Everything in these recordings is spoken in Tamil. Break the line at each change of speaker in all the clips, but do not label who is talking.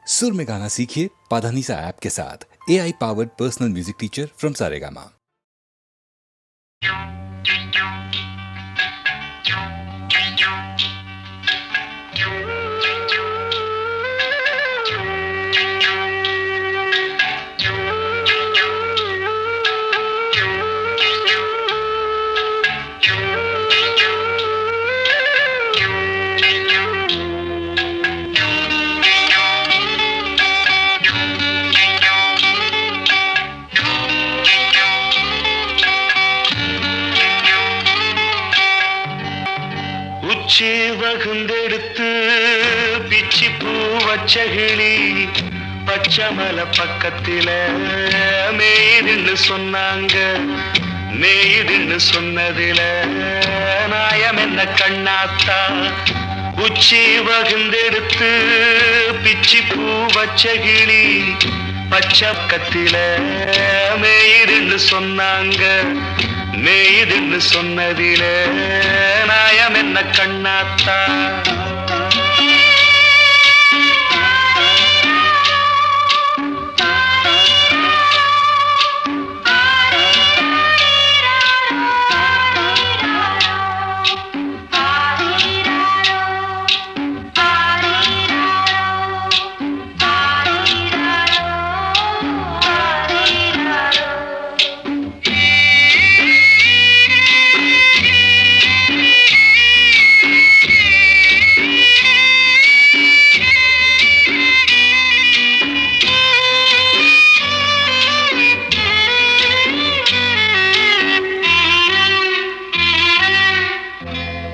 सुर में गाना सीखिए पाधानीसा ऐप के साथ। AI powered personal music teacher from Saregama.
உச்சி வகுந்தெடுத்து பிச்சி பூ வச்சகிளி பச்சமல பக்கத்தில மேய்துன்னு சொன்னாங்க. மேய்துன்னு சொன்னதில நாயம் என்ன கண்ணாத்தா. உச்சி வகுந்தெடுத்து பிச்சி பூ வச்சகிளி பச்சக்கத்தில மேய்துன்னு சொன்னாங்க. மேய்துன்னு சொன்னதில நாயம் என்ன கண்ணாத்தா.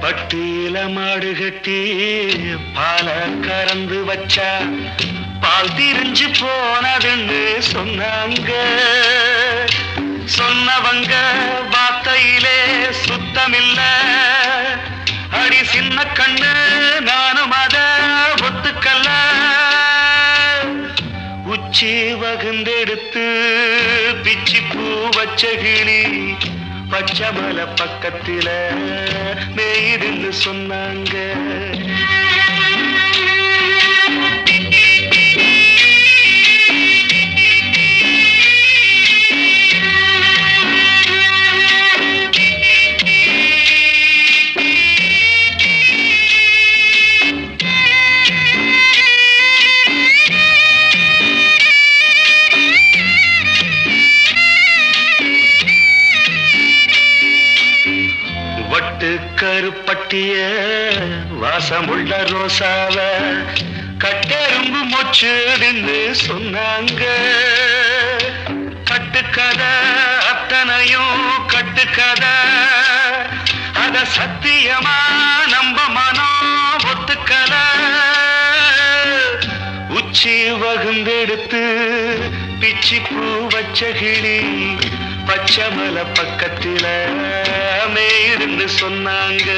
பட்டியில மாடு கட்டி பால கறந்து வச்சா பால் திரிஞ்சு போனதுன்னு சொன்னாங்க. சொன்னவங்க வார்த்தையிலே சுத்தமில்ல. அடி சின்ன கண்ணு நானும் அத ஒத்துக்கல்ல. உச்சி வகுந்தெடுத்து பிச்சி பூ வச்ச கிளி பச்சமல பக்கத்தில மேய்துன்னு சொன்னாங்க. கருப்பட்டிய வாசமுள்ள ரோசாவ கட்டெரும்பு மொச்சுன்னு சொன்னாங்க. கட்டுக்கதை அத்தனையும் கட்டுக்கதை. அத சத்தியமா நம்ப மனம் ஒத்துக்கல. உச்சி வகுந்தெடுத்து பிச்சி பூ வச்ச கிளி பச்சமல பக்கத்தில மேய்துன்னு சொன்னாங்க.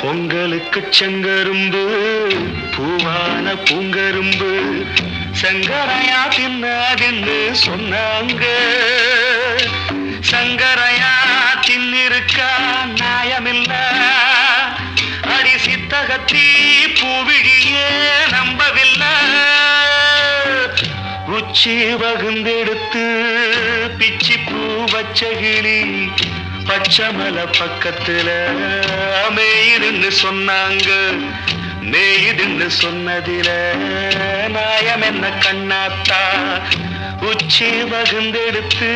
பொங்கலுக்கு செங்கரும்பு பூவான பூங்கரும்பு சங்கரையா தின்னாதுன்னு சொன்னாங்க. சங்கரையா தின்னிருக்கா நியாயமில்ல. அடி சித்தகத்தி பூவிழியே நம்பவில்லை. உச்சி வகுந்தெடுத்து பிச்சி பூ வச்ச கிளி பச்சமல பக்கத்தில மேய்துன்னு சொன்னாங்க. மேய்துன்னு சொன்னதில நாயம் என்ன கண்ணாத்தா. உச்சி வகுந்தெடுத்து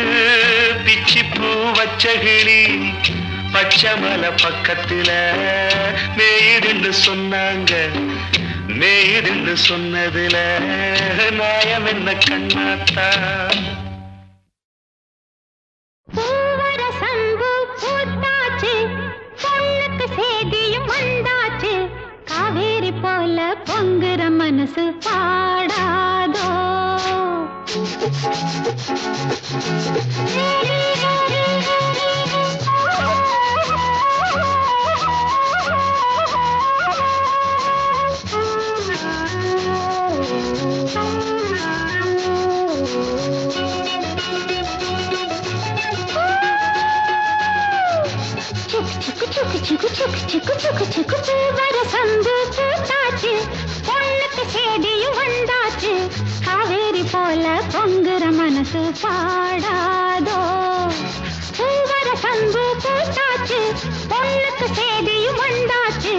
பிச்சி பூ வச்ச கிளி பச்சமல பக்கத்தில மேய்துன்னு சொன்னாங்க. மேய்துன்னு சொன்னதில நாயம் என்ன கண்ணாத்தா.
பொங்குற மனசு பாடாதோ. வரசந்து பூத்தாச்சு, பொண்ணுக்கு சேதியும் வந்தாச்சு. காவேரி போல பொங்குற மனசு பாடாதோ. பூவரசந்து பூத்தாச்சு, பொண்ணுக்கு சேதியும் வந்தாச்சு.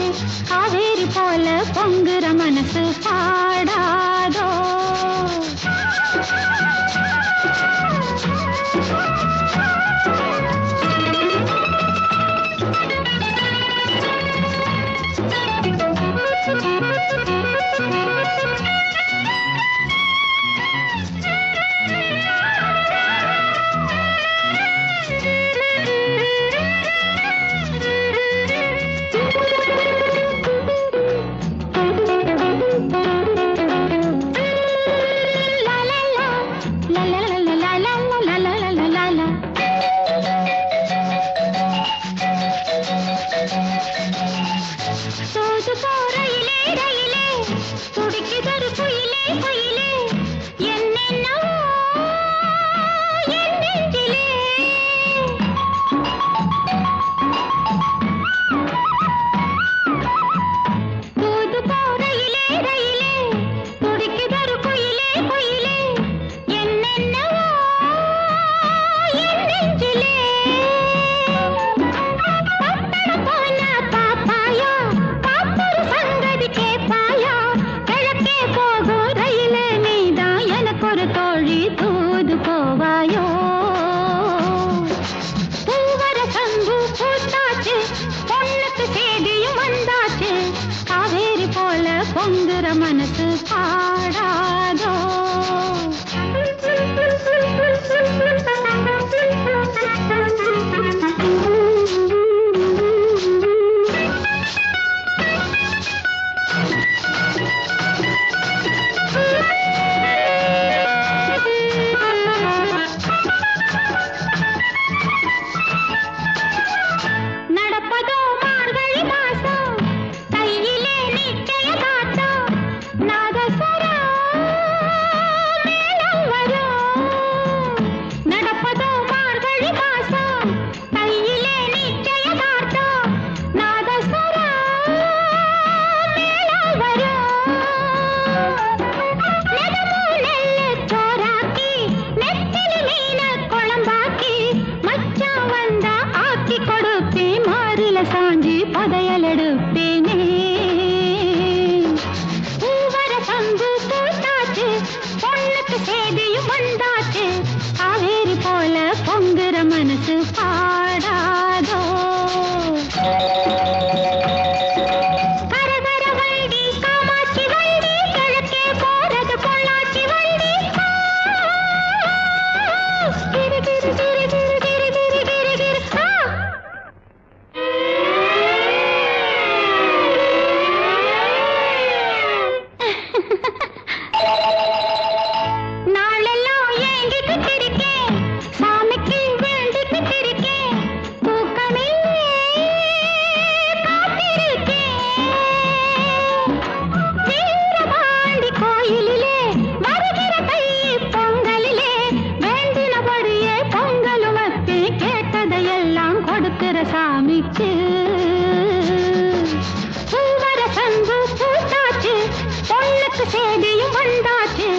காவேரி போல பொங்குற மனசு பாடாதோ. பொங்குற மனசு பாடாதோ. நடப்பதோ மார்கழி மாசம், கையிலே நிச்சய காத்தம். நாதஸ்வரம் மேளம் வரும். நடப்பதோ மார்கழி மாசம், கையிலே நிச்சய காத்தம். நாதஸ்வரம் மேளம் வரும். நெதமோ நெல்லு சோறாக்கி, நெத்திலி மீன குழம்பாக்கி, மச்சான் வந்தா ஆக்கி கொடுப்பேன். மாறில சாஞ்சி பதையல் எடுப்பேனே. பூவரசந்து பூத்தாச்சு, பொண்ணுக்கு சேதியும் வந்தாச்சு. காவேரி போல பொங்குற மனசு பாடாதோ. கரகர வண்டி காமாட்சி வண்டி, கிழக்கே போறது பொள்ளாச்சி வண்டி. கிரு கிரு கிரு கிரு கிரு கிரு கிரு கிரு. நாளெல்லாம் ஏங்கிட்டு இருக்கேன், சாமிக்கு வேண்டிக்கிட்டு இருக்கேன். தூக்கமில்லே காத்திருக்கேன். வீரபாண்டி கோயிலிலே வருகிற தை பொங்கலிலே, வேண்டினபடியே பொங்கலும் வச்சு கேட்டதையெல்லாம் கொடுக்கிற சாமிக்கு. பூவரசந்து பூத்தாச்சு, பொண்ணுக்கு சேதியும் வந்தாச்சு.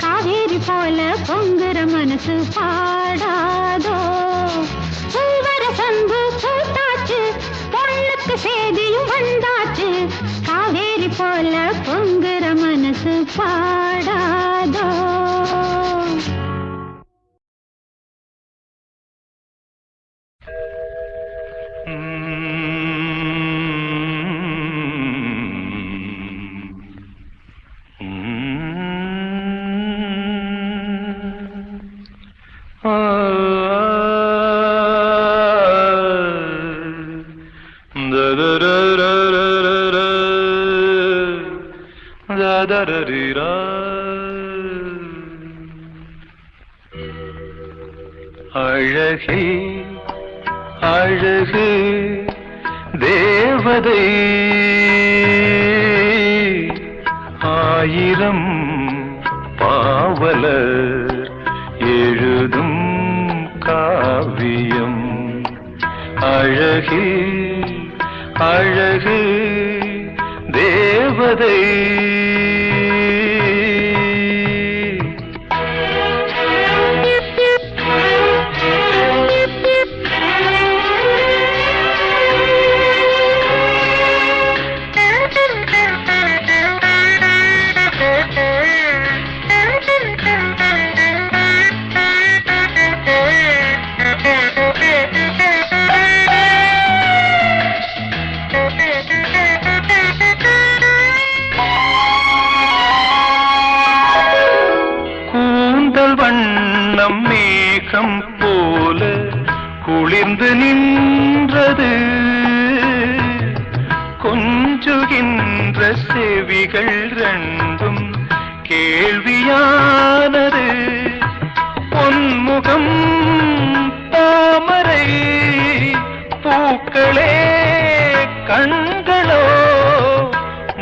காவேரி போல பொங்குற மனசு பாடாதோ. பூவரசந்து பூத்தாச்சு, பொண்ணுக்கு சேதியும் வந்தாச்சு. காவேரி போல பொங்குற மனசு பாடாதோ.
பதரரிரா அழகே அழகு தேவதை ஆயிரம் பாவலர் எழுதும் காவியம் அழகே அழகு தேவதை வண்ணம் மேகம் போல குளிர்ந்து நின்றது கொஞ்சுகின்ற செவிகள் ரெண்டும் கேள்வியானது பொன்முகம் தாமரை பூக்களே கண்களோ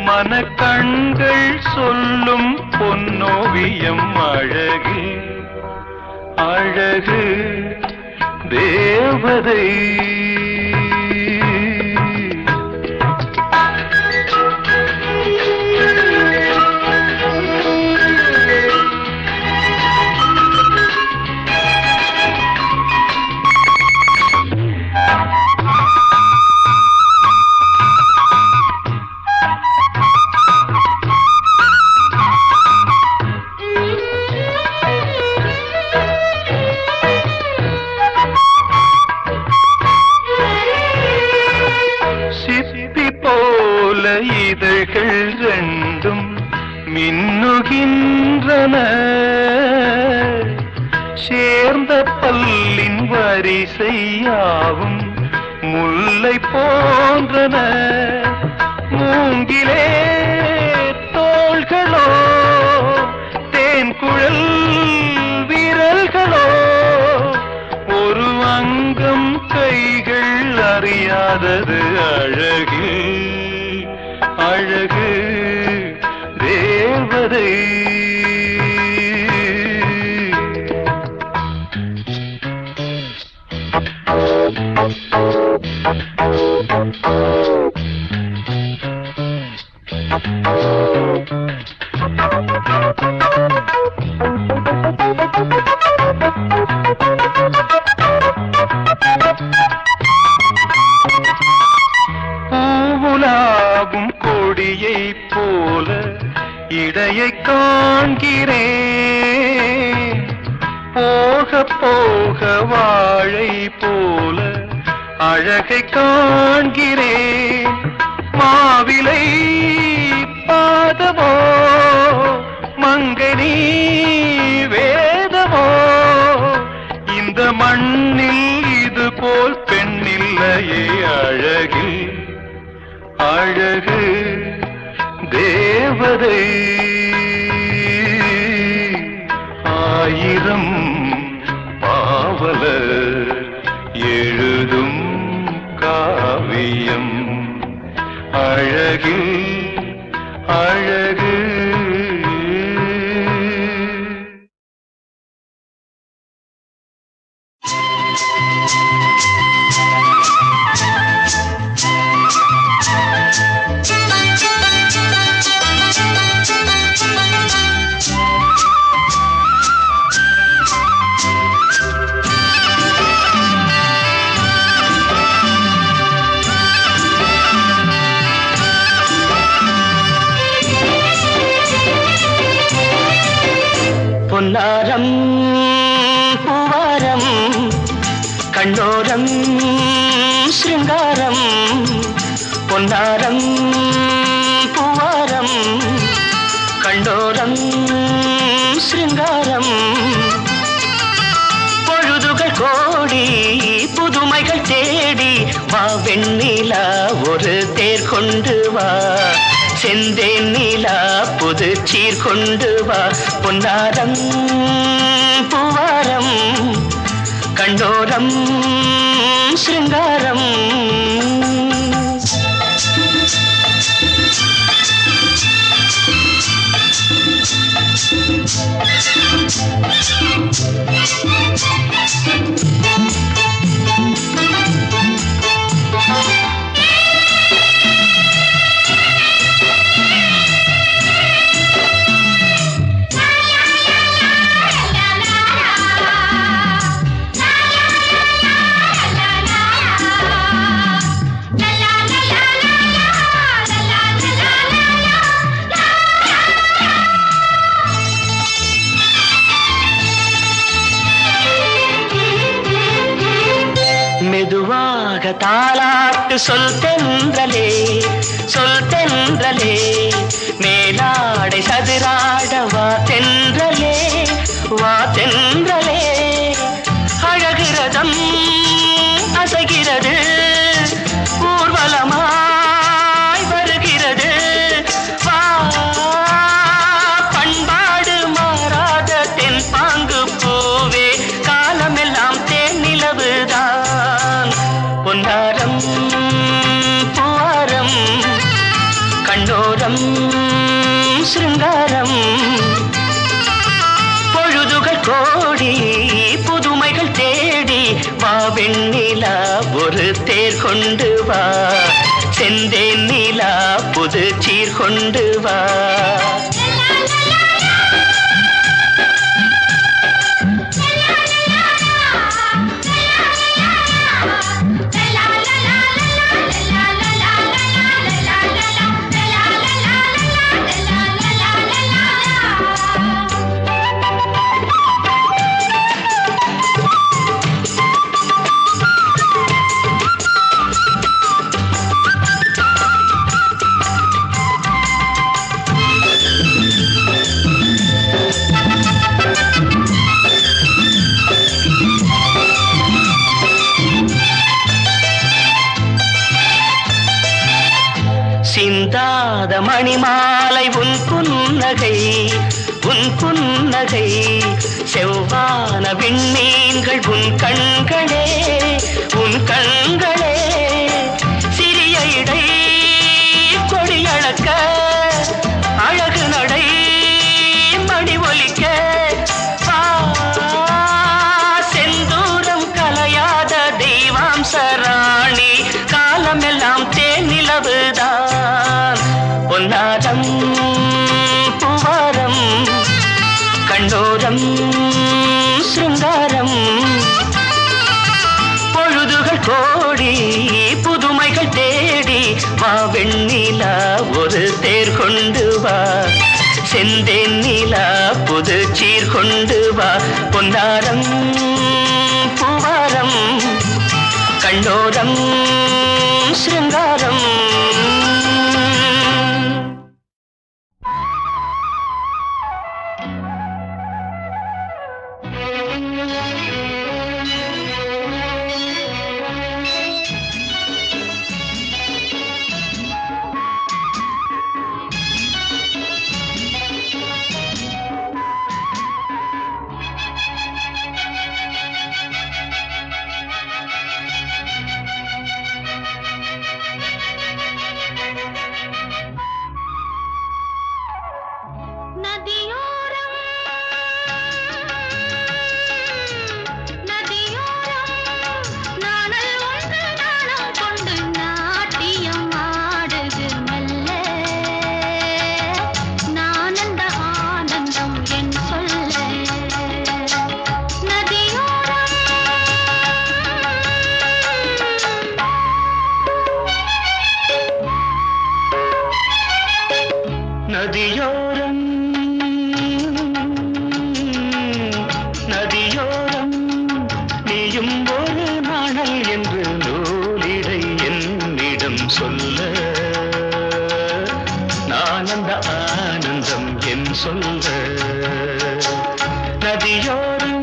மனக்கண்கள் சொல்லும் பொன்னோவியம் அழகு அழகு தேவதை இதழ்கள் ரெண்டும் மின்னுகின்றன சேர்ந்த பல்லின் வரிசையாவும் முல்லை போன்றன மூங்கிலே தோள்களோ தேன்குழல் விரல்களோ ஒரு அங்கம் கைகள் அறியாதது அழகு அழகு தேவதை பூவுலாவும் கொடியை போல இடையை காண்கிறேன் போக போக வாழை போல அழகை காண்கிறேன் மாவிலை பாதமோ மங்கனி வேதமோ இந்த மண்ணில் இது போல் பெண்ணில்லையே அழகில் அழகு தேவதை ஆயிரம் பாவலர் எழுதும் காவியம் அழகு அழகு
பொன்னாரம் பூவாரம் கண்ணோரம் சிருங்காரம் பொன்னாரம் பூவாரம் கண்டோரம் சிருங்காரம் பொழுதுகள் கோடி புதுமைகள் தேடி வா வெண்ணிலா ஒரு தேர் கொண்டு வா செந்தேன் நீலா புது சீர் கொண்டு வா பொன்னாரம் பூவாரம் கண்டோரம் சிருங்காரம் மெதுவாக தாலாட்டு சொல் தென்றலே சொல் தென்றலே மேலாடை சதுராட வா தென்றலே வா தென்றலே அழகிறதம் அசைகிறது ஊர்வலமாய் வருகிறது வா பண்பாடு மாறாத தென் பாங்கு பூவே காலமெல்லாம் தேன் நிலவுதான் பொன்னாரம் பூவாரம் கண்டோரம் சிருங்காரம் பொழுதுகள் கோடி புதுமைகள் தேடி வா வெண்ணிலா ஒரு தேர் கொண்டு வா செந்தேன் நீலா புது சீர் கொண்டு வா சிந்தாத மணிமாலை உன் புன்னகை உன் புன்னகை செவ்வான விண்மீன்கள் உன் கண்களே உன் கண்களே சிறிய இடை கொடியளக்க அழகு நடை மணி ஒலிக்க செந்தூரம் கலையாத தெய்வாம்சராணி காலமெல்லாம் தேன் நிலவுதான் பொன்னாரம் பூவாரம் கண்டோரம் சிருங்காரம் பொழுதுகள் கோடி புதுமைகள் தேடி வா வெண்ணிலா ஒரு தேர் கொண்டு வா செந்தேன் நீலா புது சீர் கொண்டு வா பொன்னாரம் பூவாரம் கண்டோரம் சிருங்காரம் நதியோரம் நதியோரம் நீயும் ஒரு நாணல் என்று நூலிடை என்னிடம் சொல்ல நான் அந்த ஆனந்தம் என் சொல்ல நதியோரம்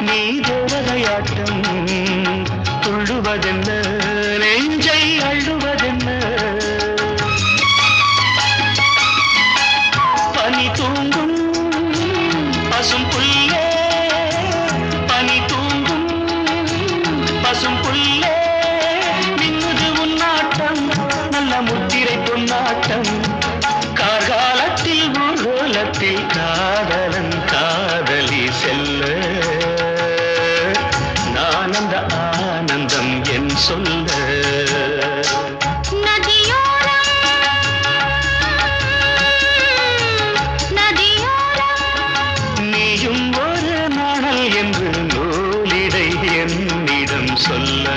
நீ தேவதையாட்டம் துள்ளுவதென்ன நெஞ்சை அள்ளுவதென்ன பனி தூங்கும் பசும் புல்லே பனி தூங்கும் பசும் புல்லே மின்னுது உன்னாட்டம் நல்ல முத்திரை பொன்னாட்டம் கார்காலத்தில் ஊர்வலத்தில் காதலன் காதலி செல்ல நான் அந்த ஆனந்தம் என் சொல்ல நீயும் ஒரு நாணல் என்று நூலிடை என்னிடம் சொல்ல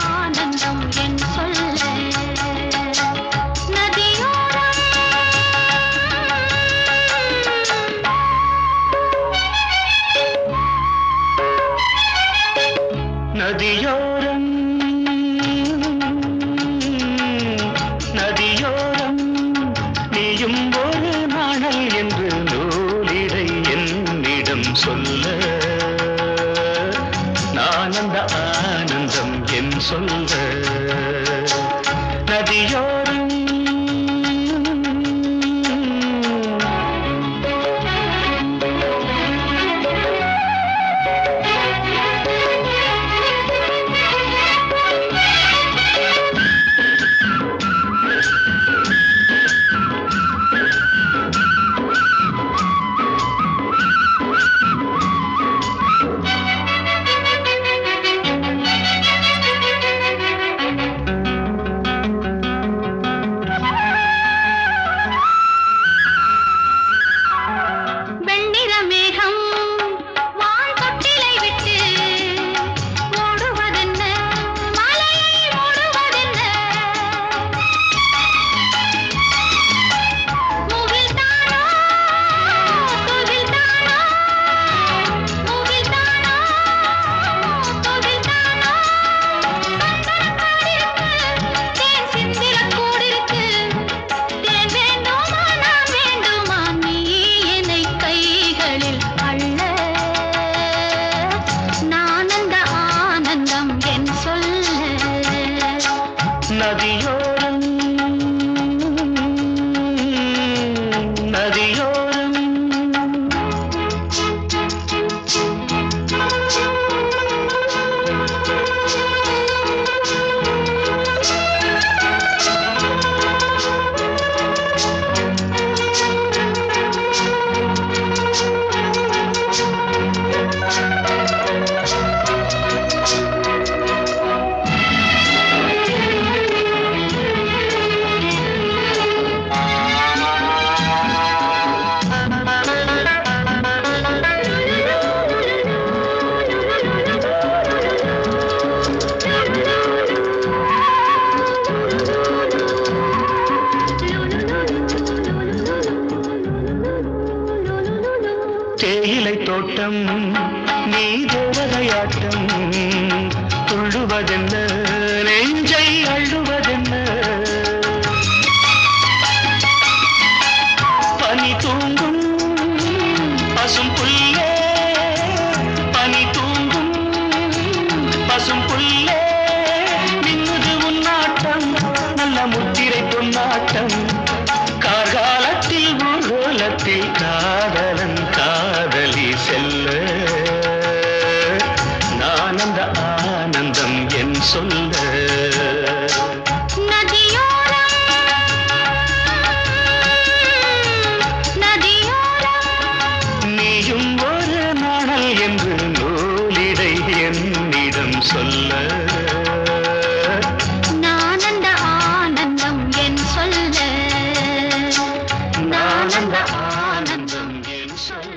ஆனந்தம் என் சொல்ல நதியோரம் நதியோரம் நீயும் ஒரு நாணல் என்று நூலிடை என்னிடம் சொல்ல நான் அந்த ஆனந்தம் என் சொல்ல நதியோரம் நதியோரம் நதியோரம் தேயிலை தோட்டம் நீ தேவதையாட்டம் துள்ளுவதென்ன நெஞ்சை அள்ளுவதென்ன பனி தூங்கும் பசும் புல்லே பனி தூங்கும் பசும் புல்லே மின்னுது உன்னாட்டம் நல்ல முத்திரை பொன்னாட்டம் கார்காலத்தில் ஊர்வலத்தில் காதலன் காதலி செல்ல சொல்ல
நதியோரம் நதியோரம்
நீயும் ஒரு நாணல் என்று நூலிடை என்னிடம் சொல்ல
நான் அந்த ஆனந்தம் என் சொல்ல நான் அந்த
ஆனந்தம் என் சொல்ல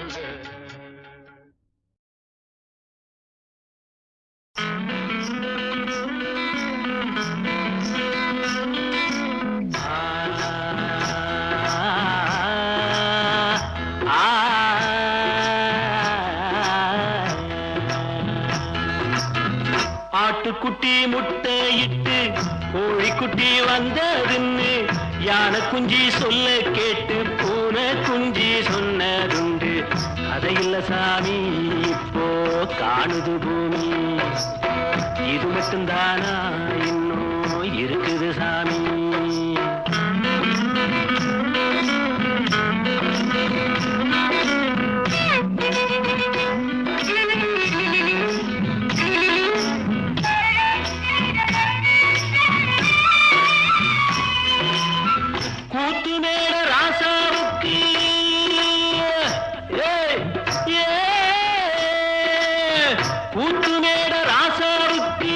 ஆட்டுக்குட்டி முட்டையிட்டு கோழிக்குட்டி வந்ததுன்னு யானை குஞ்சி சொல்ல கேட்டு பூனை குஞ்சி சொன்னதுண்டு கதையில்ல சாமி இப்போ காணுது பூமி இது மட்டும்தானா இன்னும் இருக்குது சாமி கூத்து மேல ராசாவுக்கு கூத்து மேல ராசாவுக்கு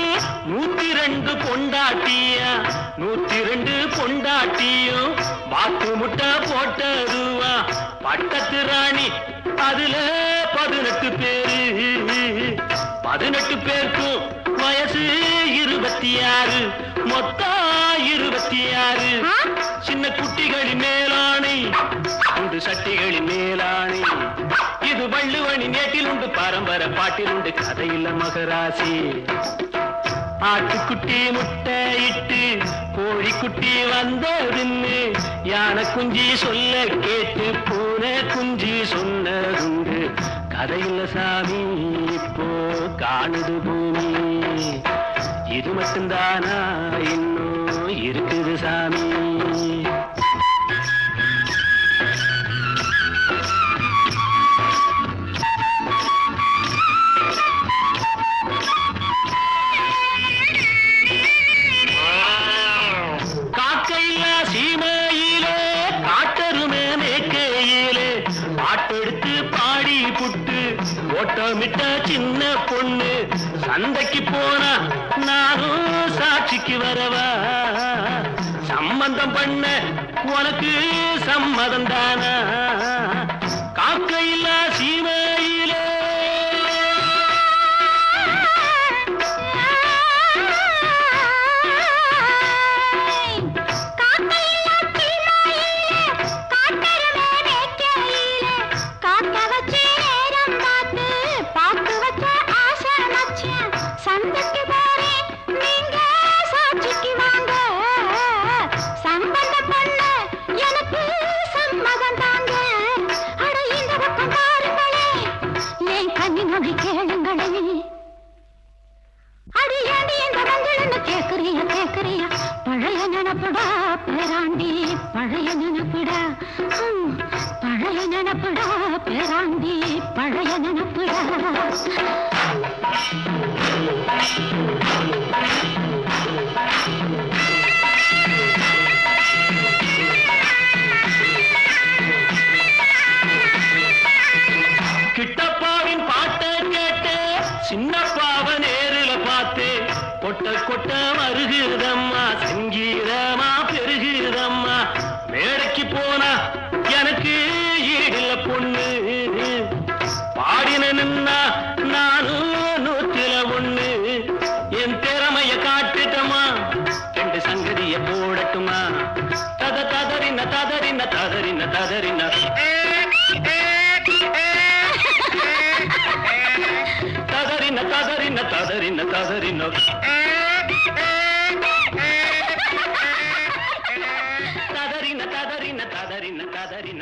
102 பொண்டாட்டியா 102 பொண்டாட்டியும் பாத்து முட்டை போட்டதுவா பட்டத்து ராணி அதுல 18 பேரு 18 பேருக்கும் வயசு 26 மொத்தம் 26 சின்ன குட்டிகளின் மேலாணை உண்டு சட்டிகளின் மேலாணை இது வள்ளுவனி நேட்டில் உண்டு பரம்பரை பாட்டில் உண்டு கதையில்ல மகராசி ஆட்டுக்குட்டி முட்டையிட்டு கோழிக்குட்டி வந்ததுன்னு யானை குஞ்சி சொல்ல கேட்டு பூனை குஞ்சி சொன்னதுண்டு கதையில்ல சாமி இப்போ காணுது பூமி இது மட்டும்தானா இன்னும் இருக்குது சாமி காக்கையில்லா சீமையிலே காட்டருமே மேக்கையிலே பாட்டெடுத்து பாடி புட்டு ஓட்டமிட்ட சின்ன பொண்ணு சந்தைக்கு போனா நானும் சாட்சிக்கு வரவா சம்பந்தம் பண்ண உனக்கு சம்மதம் தானா காக்கையில்லா சீமையிலே பழைய நினப்புடா பேராண்டி பழைய நினப்புடா பழைய நினப்புடா பேராண்டி பழைய நினப்புடா கிட்டப்பாவின் பாட்டை கேட்டு சின்னப்பாவ நேரில் பார்த்து கொட்ட கொட்ட வருகிறதம்மா சங்கீதமா பெருகிறதம்மா மேடைக்கு போனா எனக்கு ஈடில்ல பொண்ணு பாடின நின்னா நானும் 101 என் திறமைய காட்டுட்டமா 2 சங்கதிய போடட்டுமா தத ததறின ததறின ததறின ததறின ததறின ததறின ததறின ததறின ததறின ததறின ததறின ததறின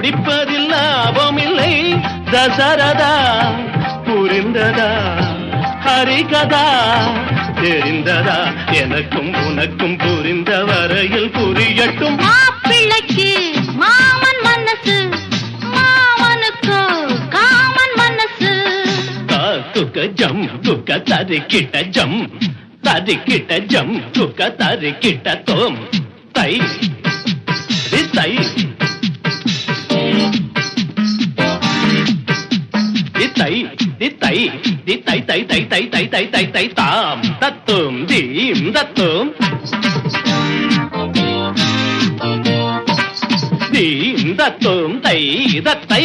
நடிப்பதில் லாபமில்லை தசரதா புரிந்ததா ஹரிகதா தெரிந்ததா எனக்கும் உனக்கும் புரிந்த வரையில் புரியட்டும்
மாப்பிள்ளைக்கு மாமன் மனசு மாமனுக்கு காமன் மனசு
துக்க ஜம் துக்க தரிக்கிட்ட ஜம் தரிக்கிட்ட ஜம் துக்க தரிக்கிட்ட தோம் தை தை தை தை தை தை தை தை தை தை தை தை தை தாம் தத்தும் தீம் தத்தும் தீம் தத்தும் தை தத்தை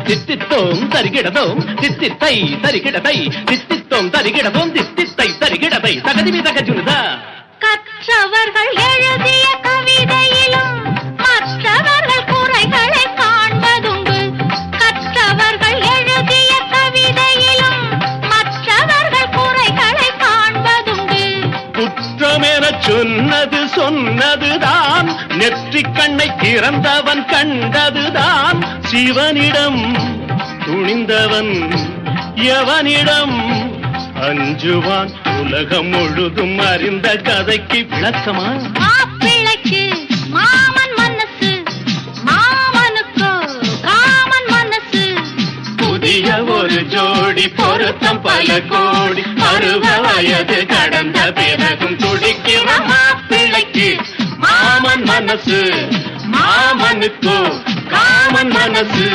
தித்தித்தோம் தரிகிடதோம் தித்தித்தை தரிகிடதை தித்தித்தோம் தரிகிடதோம் தித்தித்தை தரிகிடதை தகதிவி தகஜுனுதா
கற்றவர்கள் எழுதிய கவிதையிலும் மற்றவர்கள் குறைகளை காண்பதுண்டு கற்றவர்கள் எழுதிய கவிதையிலும் மற்றவர்கள் குறைகளை காண்பதுண்டு
குற்றமென சொன்னது சொன்னதுதான் நெற்றிக் கண்ணை திறந்தவன் கண்டதுதான் சிவனிடம் துணிந்தவன் எவனிடம் அஞ்சுவான் உலகம் முழுதும் அறிந்த கதைக்கு விளக்கமா
மாப்பிள்ளைக்கு மாமன் மனசு மாமனுக்கு காமன் மனசு
புதிய ஒரு ஜோடி பொருத்தம் பல கோடி பருவ வயது கடந்த பிறகும் துடிக்கிற மாப்பிள்ளைக்கு மாமன் மனசு மாமனுக்கு காமன் மனசு